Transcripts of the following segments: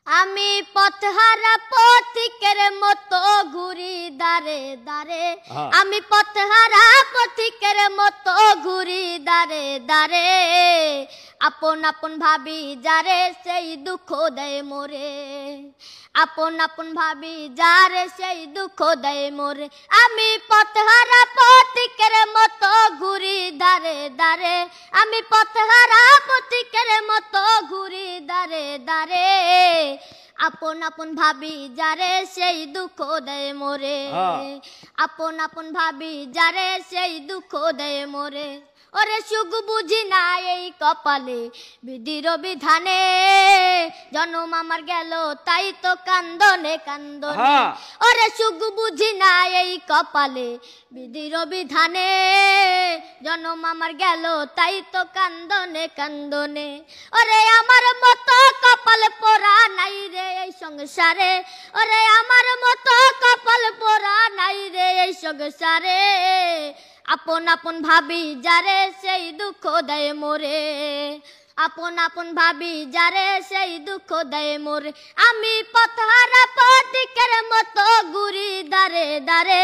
আমি পথহারা পথিকের মতো ঘুরি দারে দারে, আমি পথহারা পথিকের মতো ঘুরি দারে দারে। আপন আপন ভাবি যারে সেই দুঃখ দেয় মোরে, আপন আপন ভাবি যারে সেই দুঃখ দেয় মোরে। আমি পথহারা পথিকের মতো ঘুরি দারে দারে, আমি পথহারা পথিকের মতো ঘুরি দারে দারে। আপন আপন ভাবি যারে সেই দুঃখ দেয় মোরে, আপন আপন ভাবি যারে সেই দুঃখ দেয় মোরে। ওরে সুখ বুঝি না এই কপালে বিধির বিধানে, জন্ম আমার গেল তাই তো কান্দনে কান্দনে। ওরে সুখ বুঝি না এই কপালে বিধির বিধানে, জন্ম আমার গেল তাই তো কান্দনে কান্দনে। ওরে আমার মতো কপাল পোড়া নাই রে এই সংসারে, ওরে আমার মতো কপাল পোড়া নাই রে এই সংসারে। আপন আপন ভাবি যারে সেই দুঃখ দেয় মোরে, আপন আপন ভাবি যারে সেই দুঃখ দেয় মোরে। আমি পথহারা পথিকের মতো ঘুরি দারে দারে,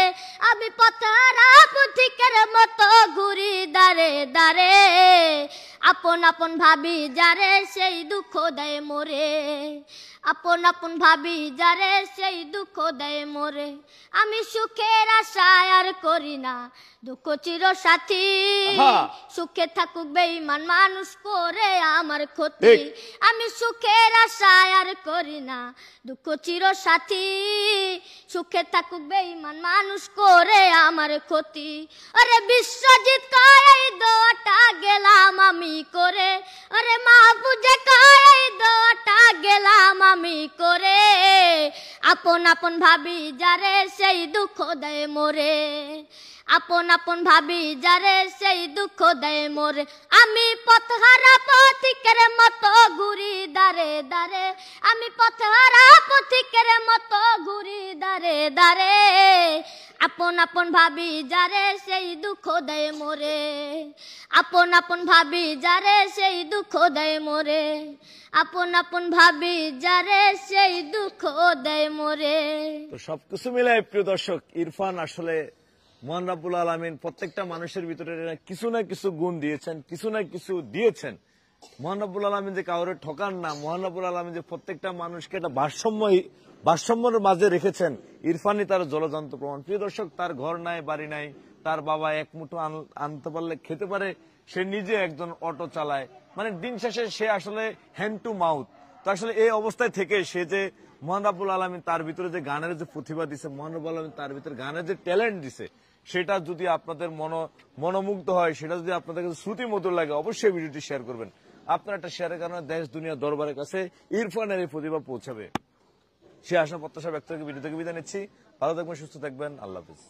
আমি পথহারা পথিকের মতো ঘুরি দারে দারে। আপন আপন ভাবি যারে সেই দুঃখ দেয় মোরে, আপন আপন ভাবি যারে সেই দুঃখ দেয় মোরে। আমি সুখের আশায় আর করি না দুঃখ চির সাথী, সুখে থাকুক বেঈমান মানুষ করে আমার ক্ষতি। আমি সুখের আশায় আর করি না দুঃখ চির সাথী, সুখে থাকুক বেঈমান মানুষ করে আমার ক্ষতি। আরে বিশ্বজিৎ কয় এই দোয়াটা গেলাম আমি করে, আরে মাহফুজে কয় এই দোয়াটা গেলাম আমি করে। আপন আপন ভাবি যারে সেই দুঃখ দেয় মোরে, আপন আপন ভাবি যারে সেই দুঃখ দেয় মোরে। আমি পথহারা পথিকের মতো ঘুরি দারে দারে, আমি পথহারা পথিকের মতো ঘুরি দারে দারে। আপন আপন ভাবি যারে সেই দুঃখ দেয় মোরে, আপন আপন ভাবি যারে সেই দুঃখ দেয় মোরে, আপন আপন ভাবি যারে সেই দুঃখ দেয় মোরে। তো সবকিছু মিলে প্রিয় দর্শক, ইরফান আসলে মহান রাব্বুল আলামিন প্রত্যেকটা মানুষের ভিতরে কিছু না কিছু গুণ দিয়েছেন, কিছু না কিছু দিয়েছেন। মহান রাব্বুল আলামিন যে কাউরে ঠকান না, মহান রাব্বুল আলামিন যে প্রত্যেকটা মানুষকে একটা ভারসাম্যের মাঝে রেখেছেন, ইরফানই তার জলজান্ত প্রমাণ। প্রিয় দর্শক, তার ঘর নাই, বাড়ি নাই, তার বাবা এক মুঠো আনতে পারলে খেতে পারে, সে নিজে একজন অটো চালায়, মানে দিন শেষে সে আসলে হ্যান্ড টু মাউথ। তো আসলে এই অবস্থায় থেকে সে যে মহান রাব্বুল আলামিন তার ভিতরে যে গানের যে প্রতিভা দিছে, মহান রাব্বুল আলামিন তার ভিতরে গানের যে ট্যালেন্ট দিছে, সেটা যদি আপনাদের মনোমুগ্ধ হয়, সেটা যদি আপনাদের কাছে শ্রুতি মধুর লাগে, অবশ্যই ভিডিওটি শেয়ার করবেন। আপনার একটা শেয়ারের কারণে দেশ দুনিয়া দরবারের কাছে ইরফানের এই প্রতিভা পৌঁছাবে। সে আশা প্রত্যাশা ব্যক্ত ভিডিও থেকে বিদায় নিচ্ছি। ভালো থাকবেন, সুস্থ থাকবেন, আল্লাহ হাফেজ।